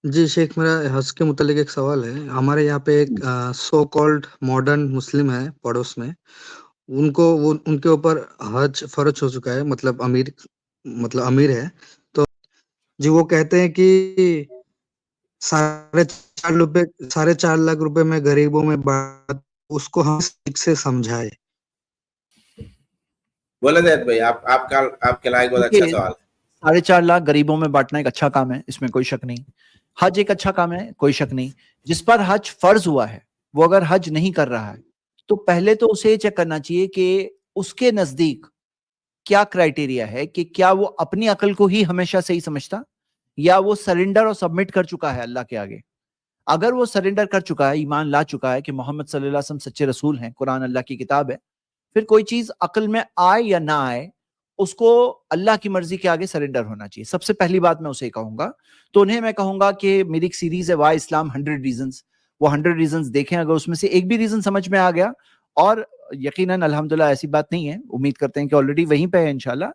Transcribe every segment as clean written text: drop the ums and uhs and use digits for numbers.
جی شیخ، میرا حج کے متعلق ایک سوال ہے. ہمارے یہاں پہ ایک سو کالڈ ماڈرن مسلم ہے پڑوس میں. ان کے اوپر حج فرض ہو چکا ہے، مطلب امیر ہے. تو جی وہ کہتے ہیں کہ 4.5 لاکھ روپے میں غریبوں میں بات، اس کو ہم ٹھیک سے سمجھائے. بولے زید بھائی، آپ کے لائق بہت اچھا سوال ہے. 4.5 لاکھ غریبوں میں بانٹنا ایک اچھا کام ہے، اس میں کوئی شک نہیں. حج ایک اچھا کام ہے، کوئی شک نہیں. جس پر حج فرض ہوا ہے وہ اگر حج نہیں کر رہا ہے تو پہلے تو اسے یہ چیک کرنا چاہیے کہ اس کے نزدیک کیا کرائٹیریا ہے، کہ کیا وہ اپنی عقل کو ہی ہمیشہ صحیح سمجھتا، یا وہ سرنڈر اور سبمٹ کر چکا ہے اللہ کے آگے. اگر وہ سرنڈر کر چکا ہے، ایمان لا چکا ہے کہ محمد صلی اللہ علیہ وسلم سچے رسول ہیں، قرآن اللہ کی کتاب ہے، پھر کوئی چیز عقل میں آئے یا نہ آئے اس کو اللہ کی مرضی کے آگے سرنڈر ہونا چاہیے. سب سے پہلی بات میں اسے کہوں گا. تو انہیں میں کہوں گا کہ میری ایک سیریز ہے وائی اسلام 100 ریزنز، وہ 100 ریزنز دیکھیں. اگر اس میں سے ایک بھی ریزن سمجھ میں آ گیا، اور یقیناً الحمدللہ ایسی بات نہیں ہے، امید کرتے ہیں کہ آلریڈی وہیں پہ ہے انشاءاللہ،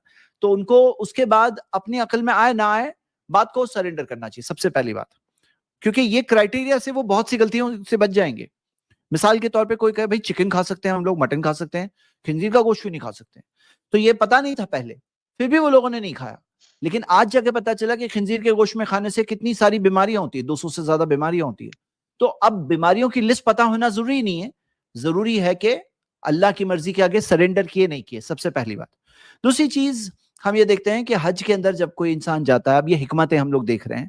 تو ان کو اس کے بعد اپنی عقل میں آئے نہ آئے بات کو سرنڈر کرنا چاہیے، سب سے پہلی بات. کیونکہ یہ کرائٹیریا سے وہ بہت سی غلطیوں سے بچ جائیں گے. مثال کے طور پہ کوئی کہے بھائی چکن کھا سکتے ہیں ہم لوگ، مٹن کھا سکتے ہیں، خنزیر کا گوشت بھی نہیں کھا سکتے. تو یہ پتا نہیں تھا پہلے، پھر بھی وہ لوگوں نے نہیں کھایا. لیکن آج جا کے پتا چلا کہ خنزیر کے گوشت میں کھانے سے کتنی ساری بیماریاں ہوتی ہیں، 200 سے زیادہ بیماریاں ہوتی ہیں. تو اب بیماریوں کی لسٹ پتا ہونا ضروری نہیں ہے، ضروری ہے کہ اللہ کی مرضی کے آگے سرنڈر کیے نہیں کیے، سب سے پہلی بات. دوسری چیز ہم یہ دیکھتے ہیں کہ حج کے اندر جب کوئی انسان جاتا ہے، اب یہ حکمتیں ہم لوگ دیکھ رہے ہیں،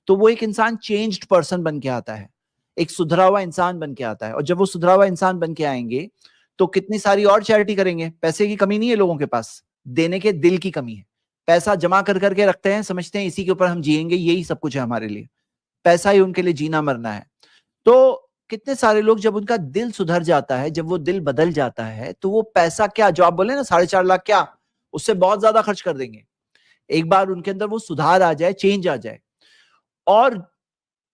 تو وہ ایک انسان چینجڈ پرسن بن کے آتا ہے، ایک سدھرا ہوا انسان بن کے آتا ہے. اور جب وہ سدھرا ہوا انسان بن کے آئیں گے تو کتنی ساری اور چیریٹی کریں گے. پیسے کی کمی نہیں ہے لوگوں کے پاس، دینے کے دل کی کمی ہے. پیسہ جمع کر کر کے رکھتے ہیں، سمجھتے ہیں اسی کے اوپر ہم جئیں گے، یہی سب کچھ ہے ہمارے لیے، پیسہ ہی ان کے لیے جینا مرنا ہے. تو کتنے سارے لوگ جب ان کا دل سدھر جاتا ہے، جب وہ دل بدل جاتا ہے، تو وہ پیسہ کیا، جو آپ بولے نا 4.5 لاکھ، کیا اس سے بہت زیادہ خرچ کر دیں گے. ایک بار ان کے اندر وہ سدھار آ جائے، چینج آ جائے. اور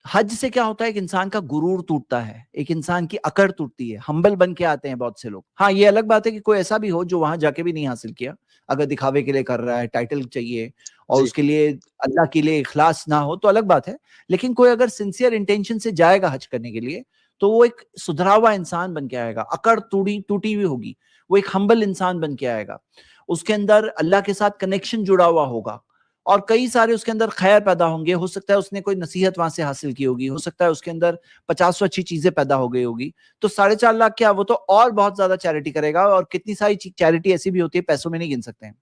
حج سے کیا ہوتا ہے، ایک انسان کا غرور ٹوٹتا ہے، ایک انسان کی اکڑ ٹوٹتی ہے، ہمبل بن کے آتے ہیں بہت سے لوگ. ہاں یہ الگ بات ہے کہ کوئی ایسا بھی ہو جو وہاں جا کے بھی نہیں حاصل کیا، اگر دکھاوے کے لیے کر رہا ہے، ٹائٹل چاہیے اور جی اس کے لیے اللہ کے لیے اخلاص نہ ہو تو الگ بات ہے. لیکن کوئی اگر سنسیئر انٹینشن سے جائے گا حج کرنے کے لیے تو وہ ایک سدھرا ہوا انسان بن کے آئے گا، اکڑ ٹوٹی ہوئی ہوگی، وہ ایک ہمبل انسان بن کے آئے گا. اس کے اندر اللہ کے ساتھ کنیکشن جڑا ہوا ہوگا، اور کئی سارے اس کے اندر خیر پیدا ہوں گے. ہو سکتا ہے اس نے کوئی نصیحت وہاں سے حاصل کی ہوگی، ہو سکتا ہے اس کے اندر 50 اچھی چیزیں پیدا ہو گئی ہوگی. تو 4.5 لاکھ کیا، وہ تو اور بہت زیادہ چیریٹی کرے گا. اور کتنی ساری چیریٹی ایسی بھی ہوتی ہے، پیسوں میں نہیں گن سکتے ہیں.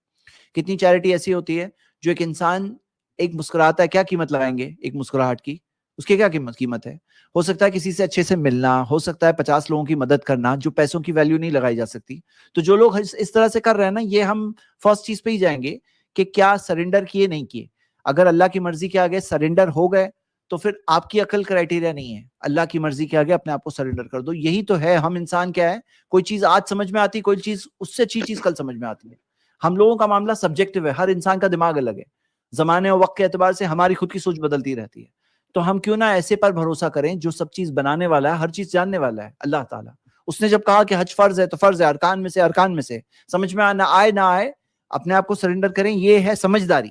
کتنی چیریٹی ایسی ہوتی ہے جو ایک انسان ایک مسکراتا ہے، کیا قیمت لگائیں گے ایک مسکراہٹ کی، اس کی کیا قیمت ہے. ہو سکتا ہے کسی سے اچھے سے ملنا، ہو سکتا ہے 50 لوگوں کی مدد کرنا، جو پیسوں کی ویلیو نہیں لگائی جا سکتی. تو جو لوگ اس طرح سے کر رہے ہیں نا، یہ ہم فرسٹ چیز پہ ہی جائیں گے کہ کیا سرنڈر کیے نہیں کیے. اگر اللہ کی مرضی کے آگے سرنڈر ہو گئے تو پھر آپ کی عقل کرائٹیریا نہیں ہے، اللہ کی مرضی کے آگے اپنے آپ کو سرنڈر کر دو. یہی تو ہے ہم انسان. کیا ہے، کوئی چیز آج سمجھ میں آتی، کوئی چیز اس سے اچھی چیز کل سمجھ میں آتی ہے. ہم لوگوں کا معاملہ سبجیکٹو ہے، ہر انسان کا دماغ الگ ہے، زمانے اور وقت کے اعتبار سے ہماری خود کی سوچ بدلتی رہتی ہے. تو ہم کیوں نہ ایسے پر بھروسہ کریں جو سب چیز بنانے والا ہے، ہر چیز جاننے والا ہے، اللہ تعالیٰ. اس نے جب کہا کہ حج فرض ہے تو فرض ہے، ارکان میں سے سمجھ میں نہ آئے اپنے آپ کو سرنڈر کریں. یہ ہے سمجھداری،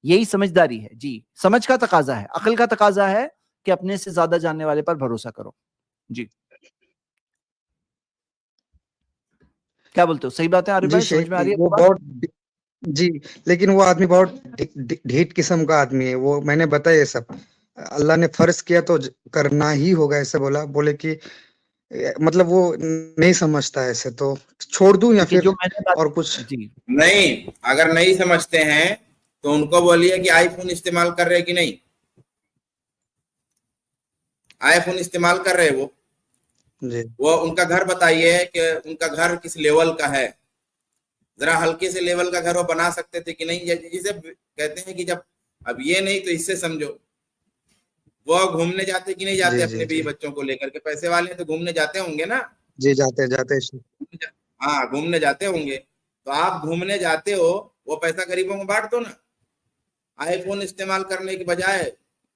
یہی سمجھداری ہے. جی سمجھ کا تقاضا ہے، عقل کا تقاضا ہے کہ اپنے سے زیادہ جاننے والے پر بھروسہ کرو. جی کیا بولتے ہو، صحیح بات ہے عارف جی بھائی، سمجھ شیخ، میں آ رہی ہے وہ بات؟ بہت جی، لیکن وہ آدمی بہت ڈھیٹ قسم کا آدمی ہے. وہ میں نے بتایا یہ سب اللہ نے فرض کیا تو کرنا ہی ہوگا، ایسے بولے کہ مطلب وہ نہیں سمجھتا ایسے. تو چھوڑ دوں یا پھر جو میں نے اور کچھ؟ جی نہیں، اگر نہیں سمجھتے ہیں تو ان کو بولیے کہ آئی فون استعمال کر رہے کہ نہیں. آئی فون استعمال کر رہے جی وہ ان کا گھر بتائیے کہ ان کا گھر کس لیول کا ہے. ذرا ہلکے سے لیول کا گھر وہ بنا سکتے تھے کہ نہیں. جسے کہتے ہیں کہ جب اب یہ نہیں تو اس سے سمجھو. وہ گھومنے جاتے کہ نہیں جاتے جی اپنے جی بیوی جی بچوں کو لے کر کے؟ پیسے والے ہیں تو گھومنے جاتے ہوں گے نا. جی جاتے ہاں گھومنے جاتے ہوں گے. تو آپ گھومنے جاتے ہو، وہ پیسہ غریبوں کو بانٹ دو نا. آئی فون استعمال کرنے کے بجائے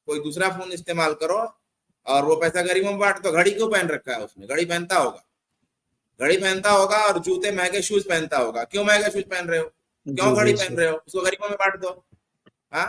کوئی دوسرا فون استعمال کرو اور وہ پیسہ غریبوں میں بانٹ دو. گھڑی کیوں پہن رکھا ہے اس نے؟ گھڑی پہنتا ہوگا اور جوتے مہنگے شوز پہنتا ہوگا. کیوں مہنگے شوز پہن رہے ہو؟ کیوں جی گھڑی جی پہن رہے ہو؟ اس کو غریبوں میں بانٹ دو. ہاں